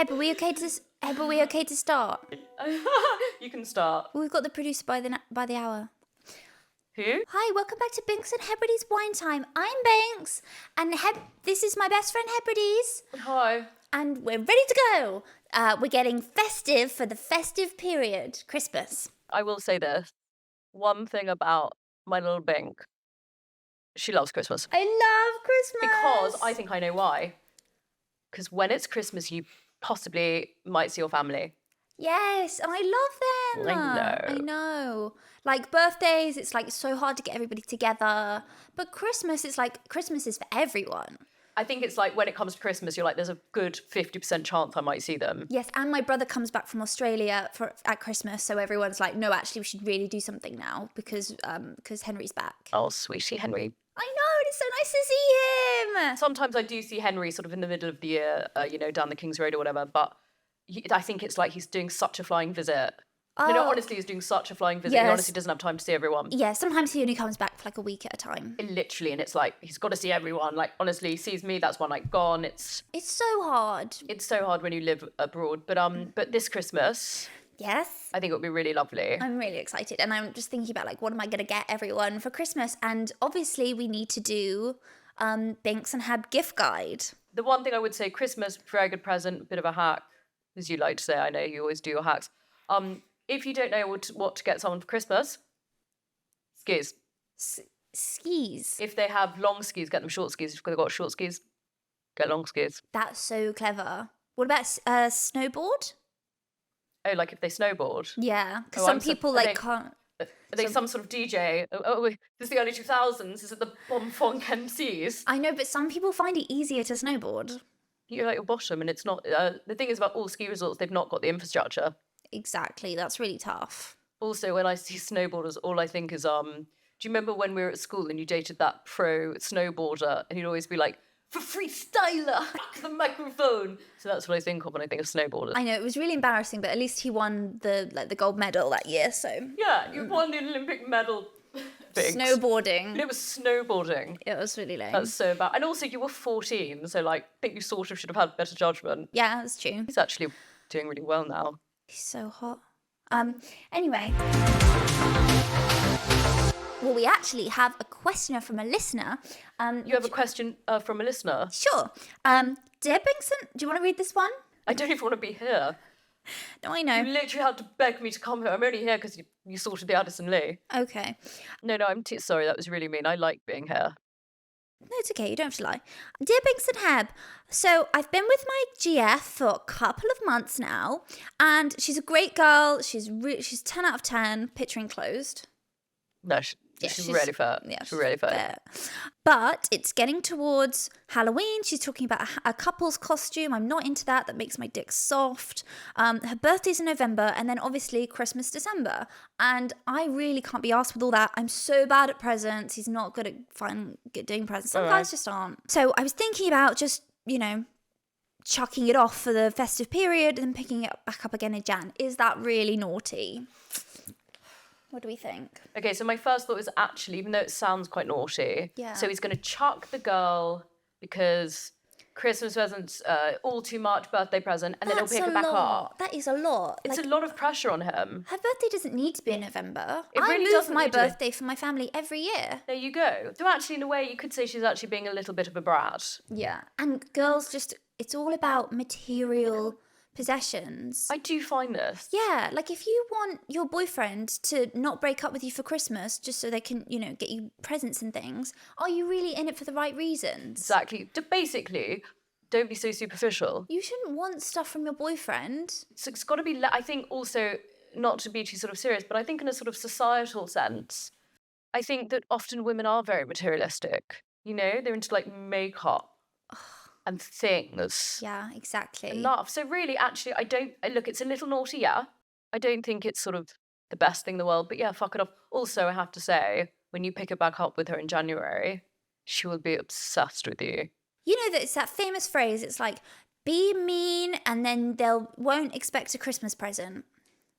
Heb, are we okay to start? You can start. We've got the producer by the hour. Who? Hi, welcome back to Binks and Hebrides Whine Time. I'm Binks, and this is my best friend Hebrides. Hi. And we're ready to go. We're getting festive for the festive period, Christmas. I will say this. One thing about my little Bink. She loves Christmas. I love Christmas. Because I think I know why. Because when it's Christmas, you possibly might see your family. Yes, and I love them. I know. Like birthdays, it's like so hard to get everybody together. But Christmas, it's like Christmas is for everyone. I think it's like when it comes to Christmas, you're like, there's a good 50% chance I might see them. Yes, and my brother comes back from Australia at Christmas, so everyone's like, no, actually, we should really do something now because Henry's back. Oh, sweetie Henry. I know, and it's so nice to see him. Sometimes I do see Henry sort of in the middle of the year, down the King's Road or whatever, but I think it's like he's doing such a flying visit. No, honestly, he's doing such a flying visit. Yes. He honestly doesn't have time to see everyone. Yeah, sometimes he only comes back for like a week at a time. Literally, and it's like, he's got to see everyone. Like, honestly, he sees me, that's one like gone. It's so hard. It's so hard when you live abroad. But this Christmas... Yes. I think it would be really lovely. I'm really excited. And I'm just thinking about like, what am I going to get everyone for Christmas? And obviously we need to do Binks and Heb gift guide. The one thing I would say, Christmas, very good present, bit of a hack, as you like to say. I know you always do your hacks. If you don't know what to get someone for Christmas, skis. Skis? If they have long skis, get them short skis. If they've got short skis, get long skis. That's so clever. What about snowboard? Oh, like if they snowboard? Yeah, because some people can't... Are they some sort of DJ? This is the early 2000s. Is it the Bomb Funk MCs? I know, but some people find it easier to snowboard. You like your bottom, and it's not... the thing is about all ski resorts, they've not got the infrastructure. Exactly, that's really tough. Also, when I see snowboarders, all I think is... do you remember when we were at school and you dated that pro snowboarder, and he'd always be like, for freestyler, the microphone. So that's what I think of when I think of snowboarders. I know, it was really embarrassing, but at least he won the gold medal that year, so... Yeah, you won the Olympic medal. Snowboarding. It was snowboarding. It was really lame. That's so bad. And also, you were 14, so, I think you sort of should have had better judgment. Yeah, that's true. He's actually doing really well now. He's so hot. Anyway... Well, we actually have a questioner from a listener. You have a question from a listener? Sure. Dear Binkson, do you want to read this one? I don't even want to be here. No, I know. You literally had to beg me to come here. I'm only here because you sorted the Addison Lee. Okay. No, I'm sorry. That was really mean. I like being here. No, it's okay. You don't have to lie. Dear Binks and Heb, so I've been with my GF for a couple of months now, and she's a great girl. She's 10 out of 10, picture enclosed. No, she's really fair. Yeah, she's really fair. But it's getting towards Halloween. She's talking about a couple's costume. I'm not into that. That makes my dick soft. Her birthday's in November, and then obviously Christmas, December. And I really can't be asked with all that. I'm so bad at presents. He's not good at doing presents. Some guys just aren't. So I was thinking about just, chucking it off for the festive period and then picking it back up again in Jan. Is that really naughty? What do we think? Okay, so my first thought is actually, even though it sounds quite naughty, so he's going to chuck the girl because Christmas presents all too much, birthday present, and then he'll pick her back up. That is a lot. It's a lot of pressure on him. Her birthday doesn't need to be in November. I move my birthday for my family every year. There you go. So actually, in a way, you could say she's actually being a little bit of a brat. Yeah. And girls it's all about material possessions. I do find this. Yeah, like if you want your boyfriend to not break up with you for Christmas just so they can, get you presents and things, are you really in it for the right reasons? Exactly. Basically, don't be so superficial. You shouldn't want stuff from your boyfriend. So it's got to be, I think also, not to be too sort of serious, but I think in a sort of societal sense, I think that often women are very materialistic. They're into like makeup. And things. Yeah, exactly. And love. So really, actually, look, it's a little naughty, yeah. I don't think it's sort of the best thing in the world, but yeah, fuck it off. Also, I have to say, when you pick it back up with her in January, she will be obsessed with you. It's that famous phrase, it's like, be mean and then won't expect a Christmas present.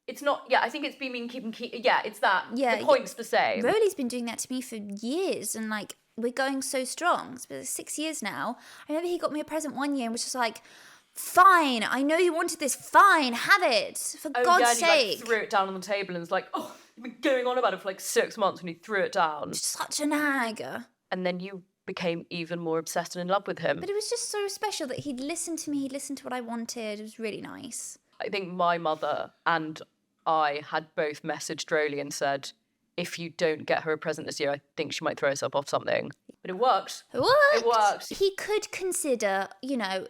It's not, I think it's be mean, keep, yeah, it's that. Yeah. The point's the same. Rolly's been doing that to me for years and we're going so strong. It's been 6 years now. I remember he got me a present one year and was just like, Fine, I know you wanted this. Fine, have it. For God's and sake. he like threw it down on the table and was like, oh, you've been going on about it for like 6 months, and he threw it down. Such a nag. And then you became even more obsessed and in love with him. But it was just so special that he'd listen to me, he'd listen to what I wanted. It was really nice. I think my mother and I had both messaged Roly and said, if you don't get her a present this year, I think she might throw herself off something. But it worked. It worked. He could consider, you know,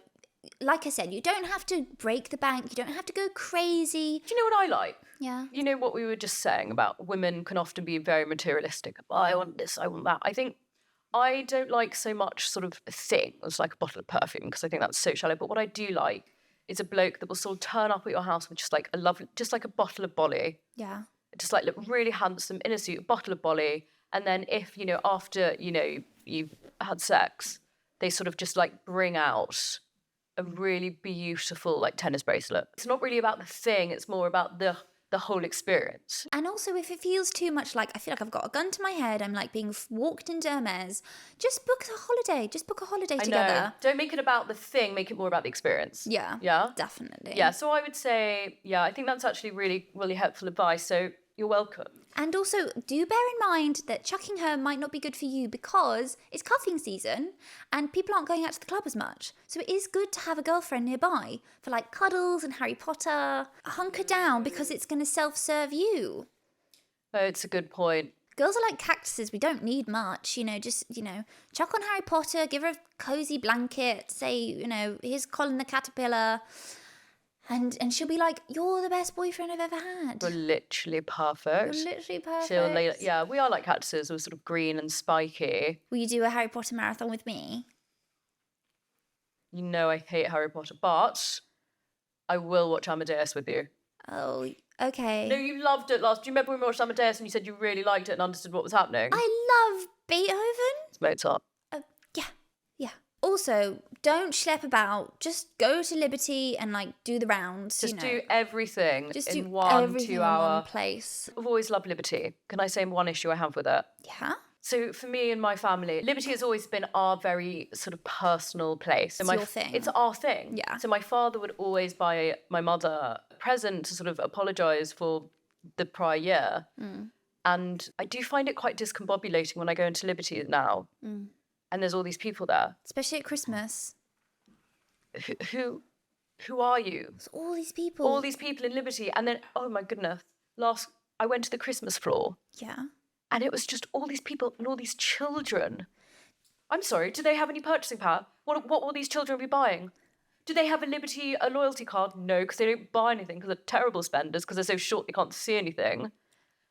like I said, you don't have to break the bank. You don't have to go crazy. Do you know what I like? Yeah. You know what we were just saying about women can often be very materialistic. Oh, I want this, I want that. I think I don't like so much sort of things like a bottle of perfume because I think that's so shallow. But what I do like is a bloke that will sort of turn up at your house with just like a lovely, just like a bottle of Bolly. Yeah. Just like look really handsome in a suit, a bottle of Bolly. And then if, you know, after, you know, you've had sex, they sort of just like bring out a really beautiful like tennis bracelet. It's not really about the thing, it's more about the whole experience. And also, if it feels too much like I feel like I've got a gun to my head, I'm like being walked into Hermes, just book a holiday. Just book a holiday together. Know. Don't make it about the thing, make it more about the experience. Yeah. Yeah? Definitely. Yeah, so I would say, yeah, I think that's actually really, really helpful advice. So you're welcome. And also, do bear in mind that chucking her might not be good for you because it's cuffing season and people aren't going out to the club as much. So it is good to have a girlfriend nearby for like cuddles and Harry Potter. Hunker down because it's going to self-serve you. Oh, it's a good point. Girls are like cactuses. We don't need much, you know, just, you know, chuck on Harry Potter, give her a cozy blanket, say, you know, here's Colin the Caterpillar. And she'll be like, you're the best boyfriend I've ever had. You're literally perfect. You're literally perfect. She'll lay, yeah, we are like cactuses. We're sort of green and spiky. Will you do a Harry Potter marathon with me? You know I hate Harry Potter, but I will watch Amadeus with you. Oh, okay. No, you loved it last. Do you remember when we watched Amadeus and you said you really liked it and understood what was happening? I love Beethoven. It's Mozart. Yeah. Also, don't schlep about. Just go to Liberty and like do the rounds. Just you know. do everything Just in do 1 everything 2 in hour. one place. I've always loved Liberty. Can I say one issue I have with it? Yeah. So for me and my family, Liberty has always been our very sort of personal place. It's your thing. It's our thing. Yeah. So my father would always buy my mother a present to sort of apologise for the prior year. And I do find it quite discombobulating when I go into Liberty now. And there's all these people there. Especially at Christmas. Who are you? It's all these people. All these people in Liberty. And then, oh my goodness, I went to the Christmas floor. Yeah. And it was just all these people and all these children. I'm sorry, do they have any purchasing power? What will these children be buying? Do they have a loyalty card? No, because they don't buy anything because they're terrible spenders because they're so short they can't see anything.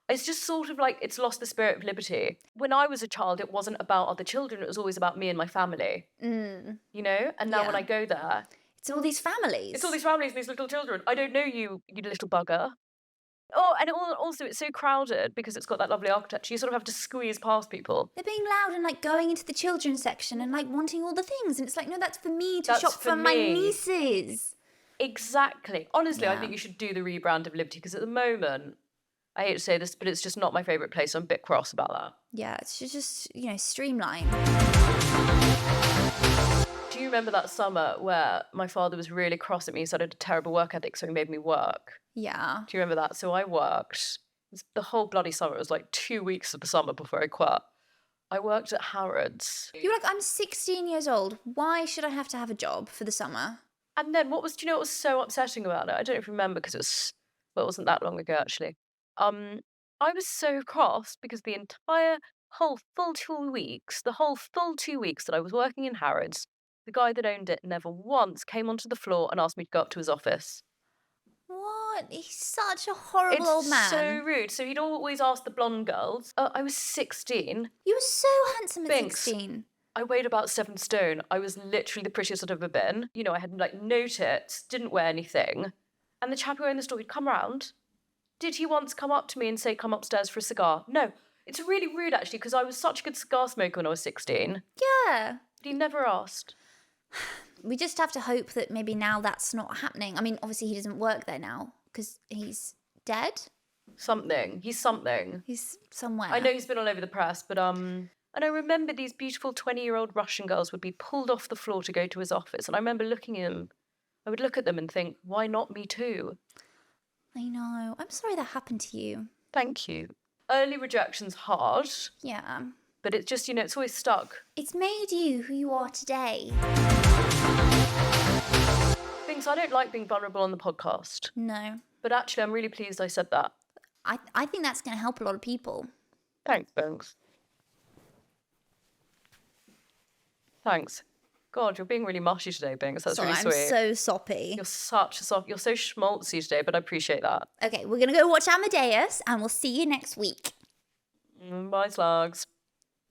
It's just sort of like it's lost the spirit of Liberty. When I was a child, it wasn't about other children. It was always about me and my family. You know? And now when I go there... It's all these families. It's all these families and these little children. I don't know you, you little bugger. Oh, and also it's so crowded because it's got that lovely architecture. You sort of have to squeeze past people. They're being loud and like going into the children's section and like wanting all the things. And it's like, no, that's for me to That's shop for for my me. nieces. Exactly. Honestly, I Yeah. think you should do the rebrand of Liberty because at the moment, I hate to say this, but it's just not my favourite place. I'm a bit cross about that. Yeah, it's just, you know, streamline. Do you remember that summer where my father was really cross at me, so I had a terrible work ethic, so he made me work? Yeah. Do you remember that? So I worked. The whole bloody summer. It was like 2 weeks of the summer before I quit. I worked at Harrods. You were like, I'm 16 years old. Why should I have to have a job for the summer? And then do you know what was so upsetting about it? I don't even remember because it wasn't that long ago actually. I was so cross because the whole full 2 weeks that I was working in Harrods, the guy that owned it never once came onto the floor and asked me to go up to his office. What? He's such a horrible old man. It's so rude. So he'd always ask the blonde girls. I was 16. You were so handsome at Binks. 16. I weighed about 7 stone. I was literally the prettiest I'd ever been. You know, I had like no tits, didn't wear anything. And the chap who owned the store, he'd come round. Did he once come up to me and say, come upstairs for a cigar? No. It's really rude, actually, because I was such a good cigar smoker when I was 16. Yeah. But he never asked. We just have to hope that maybe now that's not happening. I mean, obviously he doesn't work there now because he's dead. Something. He's something. He's somewhere. I know he's been all over the press, but and I remember these beautiful 20-year-old Russian girls would be pulled off the floor to go to his office. And I remember looking at him I would look at them and think, why not me too? I know. I'm sorry that happened to you. Thank you. Early rejection's hard, Yeah. but it's just, it's always stuck. It's made you who you are today. Binks, I don't like being vulnerable on the podcast. No. But actually, I'm really pleased I said that. I think that's going to help a lot of people. Thanks, Binks. Thanks. God, you're being really mushy today, Binks. That's really sweet. I'm so soppy. You're such a soft. You're so schmaltzy today, but I appreciate that. Okay, we're going to go watch Amadeus and we'll see you next week. Bye, slugs.